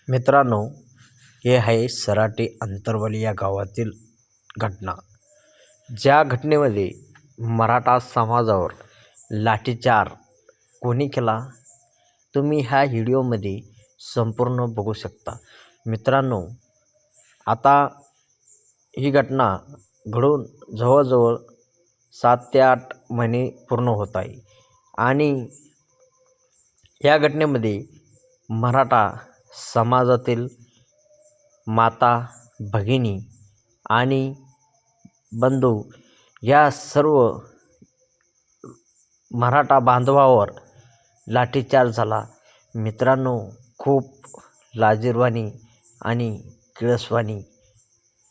मित्रांनो, हे आहे सराटी अंतरवली या गावातील घटना. ज्या घटनेमध्ये मराठा समाजावर लाठीचार कोणी केला, तुम्ही ह्या व्हिडिओमध्ये संपूर्ण बघू शकता. मित्रांनो, आता ही घटना घडून जवळजवळ 7 ते 8 महिने पूर्ण होत आहे आणि या घटनेमध्ये मराठा समाजातील माता, भगिनी आणि बंधू या सर्व मराठा बांधवावर लाठीचार्ज झाला. मित्रांनो, खूप लाजिरवाणी आणि किळसवाणी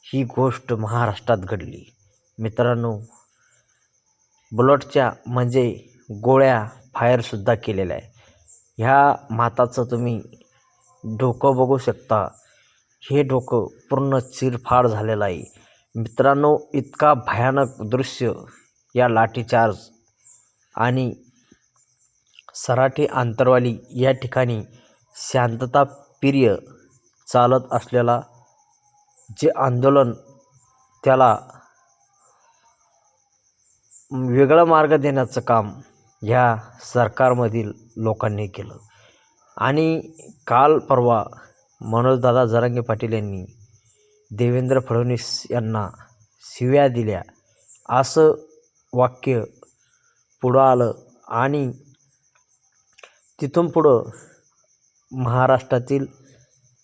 ही गोष्ट महाराष्ट्रात घडली. मित्रांनो, बुलेटच्या म्हणजे गोळ्या फायरसुद्धा केलेल्या आहे. ह्या माताचं तुम्ही डोकं बघू शकता. हे डोकं पूर्ण चिरफाड झालेलं आहे. मित्रांनो, इतका भयानक दृश्य या लाठीचार्ज आणि सराटी अंतरवाली या ठिकाणी शांतता प्रिय चालत असलेला जे आंदोलन, त्याला वेगळा मार्ग देण्याचं काम ह्या सरकारमधील लोकांनी केलं. आणि काल परवा मनोजदादा जरांगे पाटील यांनी देवेंद्र फडणवीस यांना शिव्या दिल्या असं वाक्य पुढं आलं आणि तिथून पुढं महाराष्ट्रातील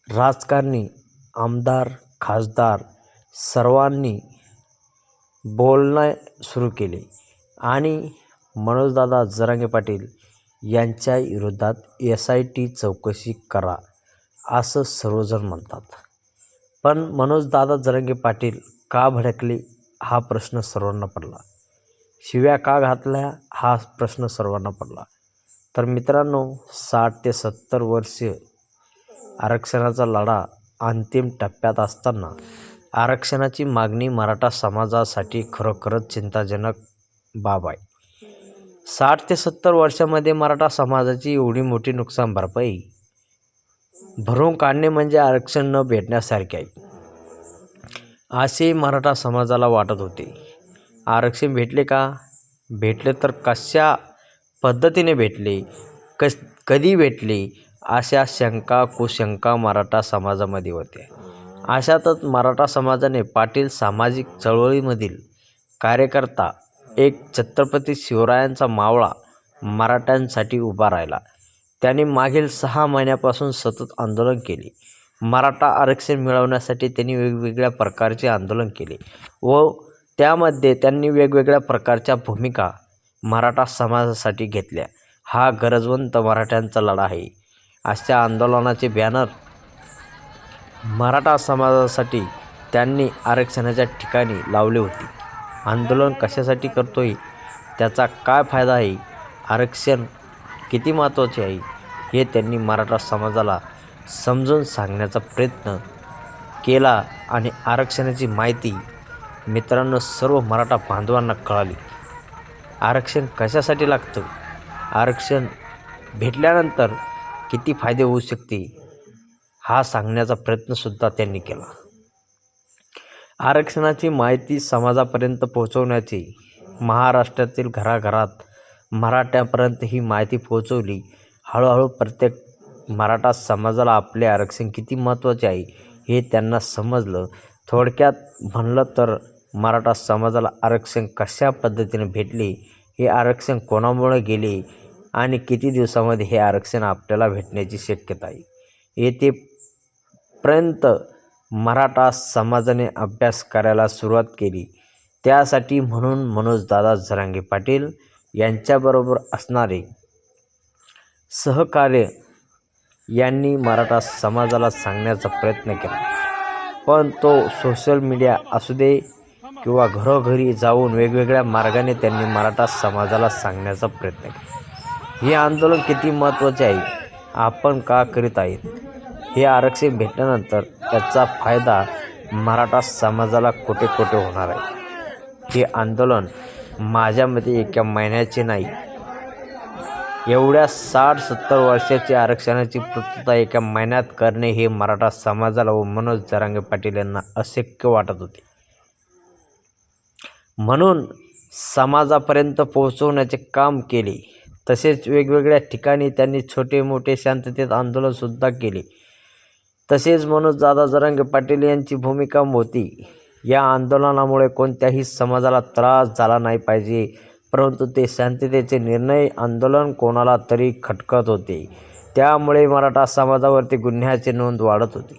राजकारणी, आमदार, खासदार सर्वांनी बोलणे सुरू केले आणि मनोजदादा जरांगे पाटील यांच्या विरोधात SIT चौकशी करा असं सर्वजण म्हणतात. पण मनोजदादा जरांगे पाटील का भडकले हा प्रश्न सर्वांना पडला. शिव्या का घातल्या हा प्रश्न सर्वांना पडला. तर मित्रांनो, 60 ते 70 वर्ष आरक्षणाचा लढा अंतिम टप्प्यात असताना आरक्षणाची मागणी मराठा समाजासाठी खरोखरच चिंताजनक बाब आहे. 60 ते 70 वर्षामध्ये मराठा समाजाची एवढी मोठी नुकसान भरपाई भरून काढणे म्हणजे आरक्षण न भेटण्यासारखे आहे असे मराठा समाजाला वाटत होते. आरक्षण भेटले का? भेटले तर कशा पद्धतीने भेटले, कधी भेटले, अशा शंका कुशंका मराठा समाजामध्ये होत्या. अशातच मराठा समाजाने पाटील सामाजिक चळवळीमधील कार्यकर्ता, एक छत्रपती शिवरायांचा मावळा मराठ्यांसाठी उभा राहिला. त्यांनी मागील 6 महिन्यापासून सतत आंदोलन केले. मराठा आरक्षण मिळवण्यासाठी त्यांनी वेगवेगळ्या प्रकारचे आंदोलन केले व त्यामध्ये त्यांनी वेगवेगळ्या प्रकारच्या भूमिका मराठा समाजासाठी घेतल्या. हा गरजवंत मराठ्यांचा लढा आहे अशा आंदोलनाचे बॅनर मराठा समाजासाठी त्यांनी आरक्षणाच्या ठिकाणी लावले होते. आंदोलन कशासाठी करतोय, त्याचा काय फायदा आहे, आरक्षण किती महत्त्वाचे आहे हे त्यांनी मराठा समाजाला समजून सांगण्याचा प्रयत्न केला आणि आरक्षणाची माहिती मित्रांनो सर्व मराठा बांधवांना कळाली. आरक्षण कशासाठी लागतं, आरक्षण भेटल्यानंतर किती फायदे होऊ शकते हा सांगण्याचा प्रयत्नसुद्धा त्यांनी केला. आरक्षणाची माहिती समाजापर्यंत पोहोचवण्याची महाराष्ट्रातील घराघरात मराठ्यापर्यंत ही माहिती पोहोचवली. हळूहळू प्रत्येक मराठा समाजाला आपले आरक्षण किती महत्त्वाचे आहे हे त्यांना समजलं. थोडक्यात म्हणलं तर मराठा समाजाला आरक्षण कशा पद्धतीने भेटले, हे आरक्षण कोणामुळे गेले आणि किती दिवसामध्ये हे आरक्षण आपल्याला भेटण्याची शक्यता आहे, येथेपर्यंत मराठा समाजाने अभ्यास करायला सुरुवात केली. त्यासाठी म्हणून मनोजदादा जरांगे पाटील यांच्याबरोबर असणारे सहकार्य यांनी मराठा समाजाला सांगण्याचा प्रयत्न केला. पण तो सोशल मीडिया असू दे किंवा घरोघरी जाऊन वेगवेगळ्या मार्गाने त्यांनी मराठा समाजाला सांगण्याचा प्रयत्न केला. हे आंदोलन किती महत्त्वाचे आहे, आपण का करीत आहेत, हे आरक्षण भेटल्यानंतर त्याचा फायदा मराठा समाजाला कुठे कुठे होणार आहे. हे आंदोलन माझ्या मते एका महिन्याचे नाही एवढ्या 60-70 वर्षाची आरक्षणाची पूर्तता एका महिन्यात करणे हे मराठा समाजाला व मनोज जरांगे पाटील यांना अशक्य वाटत होते. म्हणून समाजापर्यंत पोहोचवण्याचे काम केले. तसेच वेगवेगळ्या ठिकाणी त्यांनी छोटे मोठे शांततेत आंदोलनसुद्धा केले. तसेच मनोजदादा जरांगे पाटील यांची भूमिका होती, या आंदोलनामुळे कोणत्याही समाजाला त्रास झाला नाही पाहिजे, परंतु ते शांततेचे निर्णय आंदोलन कोणाला तरी खटकत होते. त्यामुळे मराठा समाजावरती गुन्ह्याची नोंद वाढत होती.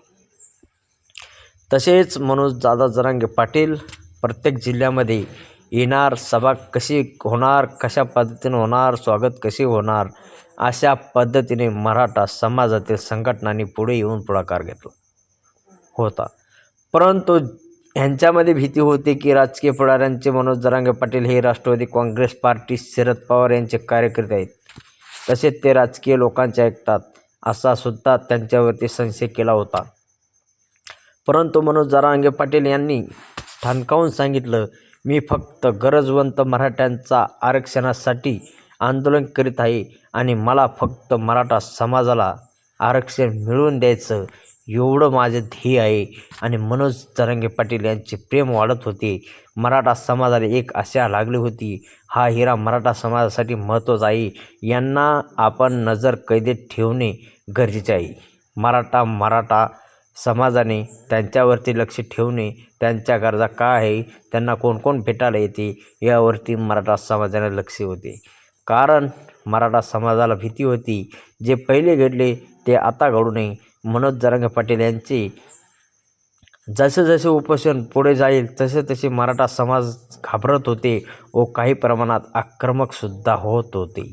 तसेच मनोजदादा जरांगे पाटील प्रत्येक जिल्ह्यामध्ये येणार, सभा कशी होणार, कशा पद्धतीने होणार, स्वागत कसे होणार, अशा पद्धतीने मराठा समाजातील संघटनांनी पुढे येऊन पुढाकार घेतला होता. परंतु ह्यांच्यामध्ये भीती होती की राजकीय पुढाऱ्यांचे मनोज जरांगे पाटील हे राष्ट्रवादी काँग्रेस पार्टी शरद पवार यांचे कार्यकर्ते आहेत, तसेच ते राजकीय लोकांचे ऐकतात, असा सुद्धा त्यांच्यावरती संशय केला होता. परंतु मनोज जरांगे पाटील यांनी ठणकावून सांगितलं, मी फक्त गरजवंत मराठ्यांचा आरक्षणासाठी आंदोलन करीत आहे आणि मला फक्त मराठा समाजाला आरक्षण मिळवून द्यायचं, एवढं माझे ध्येय आहे. आणि मनोज जरांगे पाटील यांचे प्रेम वाढत होते. मराठा समाजाला एक आशा लागली होती, हा हिरा मराठा समाजासाठी महत्त्वाचा आहे, यांना आपण नजर कैदेत ठेवणे गरजेचे आहे. मराठा समाजाने त्यांच्यावरती लक्ष ठेवणे, त्यांच्या गरजा काय आहे, त्यांना कोण कोण भेटायला येते, यावरती मराठा समाजाने लक्ष होते. कारण मराठा समाजाला भीती होती, जे पहिले घडले ते आता घडू नये. मनोज जरांगे पाटील यांचे जसे जसे उपोषण पुढे जाईल तसे तसे मराठा समाज घाबरत होते व काही प्रमाणात आक्रमकसुद्धा होत होते.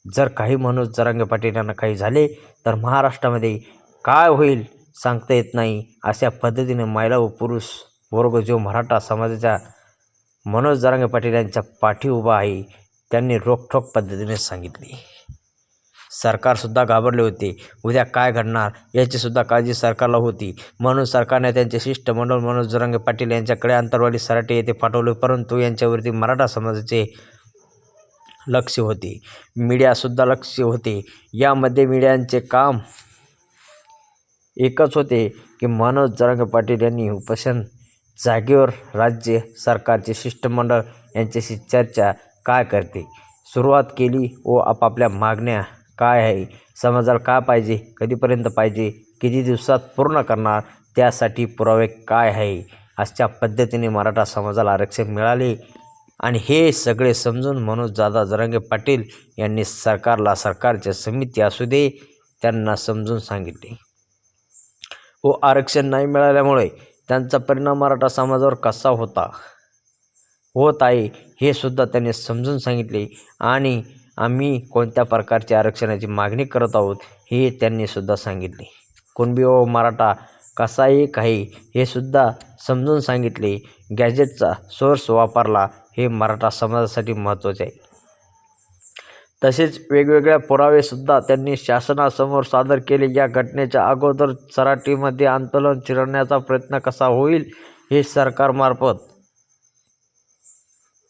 जर काही मनोज जरांगे पाटील यांना काही झाले तर महाराष्ट्रामध्ये काय होईल सांगता येत नाही. अशा पद्धतीने महिला व पुरुष वर्ग जो मराठा समाजाच्या मनोज जरांगे पाटील यांच्या पाठी उभा आहे, त्यांनी रोखठोक पद्धतीने सांगितले. सरकारसुद्धा घाबरले होते, उद्या काय घडणार याचीसुद्धा काळजी सरकारला होती. म्हणून सरकारने त्यांचे शिष्टमंडळ मनोज जरांगे पाटील यांच्याकडे अंतरवाली सराटी येथे पाठवले. परंतु यांच्यावरती मराठा समाजाचे लक्ष होते, मीडियासुद्धा लक्ष होते. यामध्ये मीडियांचे काम एकच होते की मनोज जरांगे पाटील यांनी उपोषण जागेवर राज्य सरकारचे शिष्टमंडळ यांच्याशी चर्चा काय करते सुरुवात केली व आपापल्या मागण्या काय आहे, समाजाला काय पाहिजे, कधीपर्यंत पाहिजे, किती दिवसात पूर्ण करणार, त्यासाठी पुरावे काय आहे, अशा पद्धतीने मराठा समाजाला आरक्षण मिळाले. आणि हे सगळे समजून मनोजदादा जरांगे पाटील यांनी सरकारला, सरकारच्या समिती असू दे, त्यांना समजून सांगितले व आरक्षण नाही मिळाल्यामुळे त्यांचा परिणाम मराठा समाजावर कसा होत आहे हे सुद्धा त्यांनी समजून सांगितले. आणि आम्ही कोणत्या प्रकारच्या आरक्षणाची मागणी करत आहोत हे त्यांनी सुद्धा सांगितले. कुणबी व मराठा कसा एक आहे हे सुद्धा समजून सांगितले. गॅजेटचा सोर्स वापरला हे मराठा समाजासाठी महत्त्वाचे आहे. तसेच वेगवेगळ्या पुरावेसुद्धा त्यांनी शासनासमोर सादर केले. या घटनेच्या अगोदर सराटीमध्ये आंदोलन चिरडण्याचा प्रयत्न कसा होईल हे सरकारमार्फत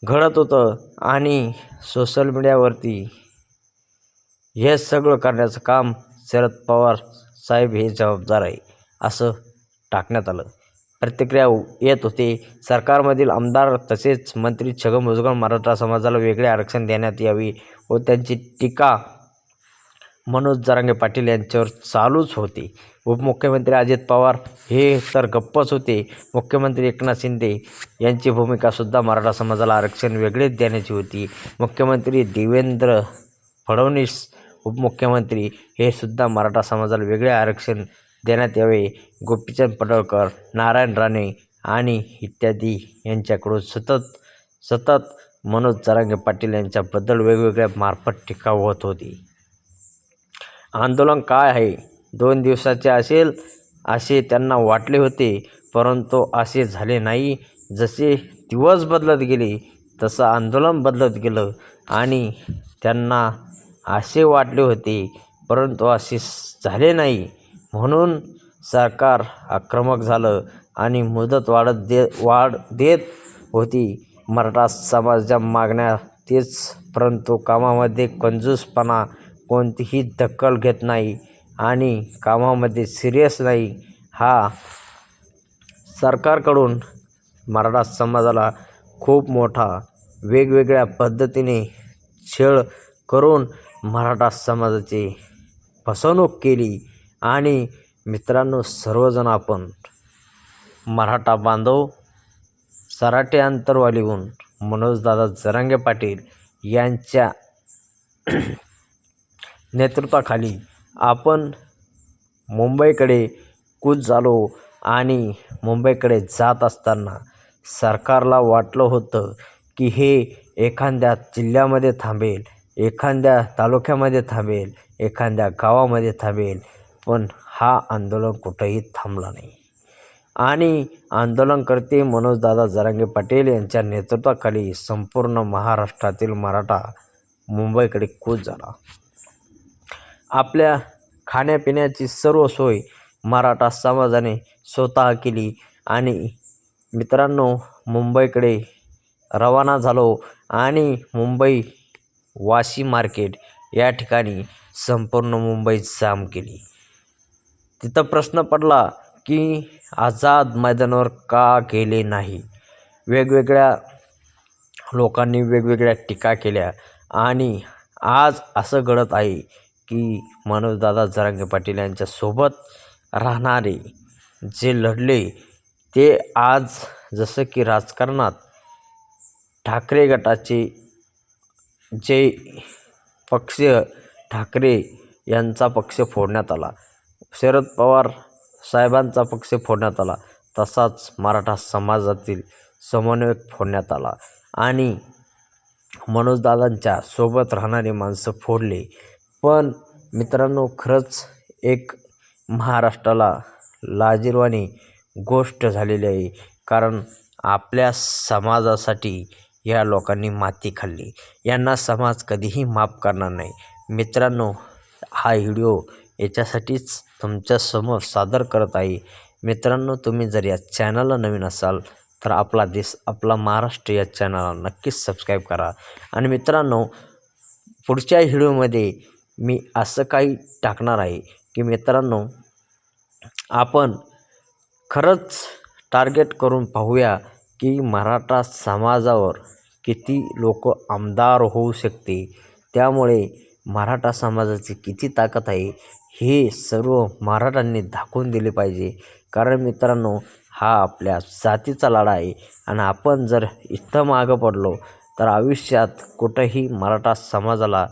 घडत होतं आणि सोशल मीडियावरती हे सगळं करण्याचं काम शरद पवार साहेब हे जबाबदार आहे असं टाकण्यात आलं. प्रतिक्रिया येत होते. सरकारमधील आमदार तसेच मंत्री छगन भुजबळ मराठा समाजाला वेगळे आरक्षण देण्यात यावे व त्यांची टीका मनोज जरांगे पाटील यांच्यावर चालूच होती. उपमुख्यमंत्री अजित पवार हे तर गप्पच होते. मुख्यमंत्री एकनाथ शिंदे यांची भूमिकासुद्धा मराठा समाजाला आरक्षण वेगळेच देण्याची होती. मुख्यमंत्री देवेंद्र फडणवीस उपमुख्यमंत्री हे सुद्धा मराठा समाजाला वेगळे आरक्षण देण्यात यावे. गोपीचंद पडळकर, नारायण राणे आणि इत्यादी यांच्याकडून सतत मनोज जरांगे पाटील यांच्याबद्दल वेगवेगळ्या मार्फत टीका होत होती. आंदोलन काय आहे 2 दिवसाचे असेल असे त्यांना वाटले होते, परंतु असे झाले नाही. जसे दिवस बदलत गेले तसं आंदोलन बदलत गेलं आणि त्यांना असे वाटले होते, परंतु असे झाले नाही. म्हणून सरकार आक्रमक झालं आणि मुदत वाढ देत होती. मराठा समाजाच्या मागण्या तेच, परंतु कामामध्ये कंजूसपणा कोणतीही दखल घेत नाही आणि कामामध्ये सिरियस नाही. हा सरकारकडून मराठा समाजाला खूप मोठा वेगवेगळ्या पद्धतीने छळ करून मराठा समाजाची फसवणूक केली. आणि मित्रांनो, सर्वजण आपण मराठा बांधव सराटे अंतरवालीहून मनोजदादा जरांगे पाटील यांच्या नेतृत्वाखाली आपण मुंबईकडे कूच झालो. आणि मुंबईकडे जात असताना सरकारला वाटलं होतं की हे एखाद्या जिल्ह्यामध्ये थांबेल, एखाद्या तालुक्यामध्ये थांबेल, एखाद्या गावामध्ये थांबेल, पण हा आंदोलन कुठंही थांबला नाही. आणि आंदोलनकर्ते मनोजदादा जरांगे पाटील यांच्या नेतृत्वाखाली संपूर्ण महाराष्ट्रातील मराठा मुंबईकडे कूच झाला. आपल्या खाण्यापिण्याची सर्व सोय मराठा समाजाने स्वतः केली. आणि मित्रांनो, मुंबईकडे रवाना झालो आणि मुंबई वाशी मार्केट या ठिकाणी संपूर्ण मुंबई जाम केली. तिथं प्रश्न पडला की आझाद मैदानावर का गेले नाही. वेगवेगळ्या लोकांनी वेगवेगळ्या टीका केल्या आणि आज असं घडत आहे की मनोजदादा जरांगे पाटील यांच्यासोबत राहणारे जे लढले ते आज जसं की राजकारणात ठाकरे गटाचे जे पक्ष, ठाकरे यांचा पक्ष फोडण्यात आला, शरद पवार साहेबांचा पक्ष फोडण्यात आला, तसाच मराठा समाजातील समन्वयक फोडण्यात आला आणि मनोजदादांच्या सोबत राहणारी माणसं फोडले. पण मित्रांनो, खरंच एक महाराष्ट्राला लाजिरवाणी गोष्ट झालेली आहे. कारण आपल्या समाजासाठी या लोकांनी माती खाल्ली. यांना समाज कधीही माफ करणार नाही. मित्रांनो, हा व्हिडिओ याच्यासाठीच तुमच्यासमोर सादर करत आहे. मित्रांनो, तुम्ही जर या चॅनलला नवीन असाल तर आपला देश आपला महाराष्ट्र या चॅनलला नक्कीच सबस्क्राईब करा. आणि मित्रांनो, पुढच्या व्हिडिओमध्ये मी असं काही टाकणार आहे की मित्रांनो, आपण खरंच टार्गेट करून पाहूया की मराठा समाजावर किती लोक आमदार होऊ शकते. त्यामुळे मराठा समाजाची किती ताकद आहे हे सर्व मराठ्यांनी दाखवून दिले पाहिजे. कारण मित्रांनो, हा आपल्या जातीचा लढा आहे आणि आपण जर इथं मागं पडलो तर आयुष्यात कुठंही मराठा समाजाला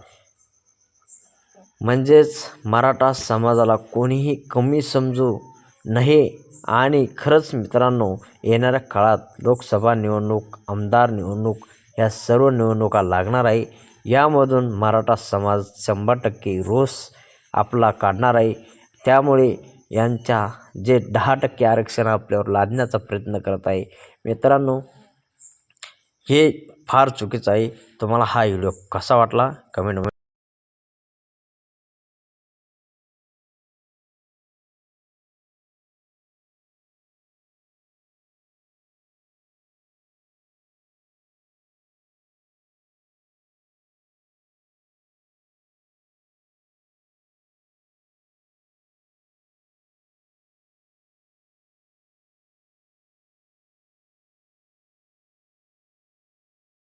मराठा समाजाला कोणीही कमी समजू नये. आणि खरंच मित्रांनो, येणाऱ्या काळात लोकसभा निवडणूक, आमदार निवडणूक या सर्व निवडणुका लागणार आहे. यामधून मराठा समाज 100% रोष आपला काढणार आहे. त्यामुळे यांच्या जे 10% आरक्षण आपल्यावर लादण्याचा प्रयत्न करत आहे. मित्रांनो, हे फार चुकीचं आहे. तुम्हाला हा व्हिडिओ कसा वाटला कमेंटमध्ये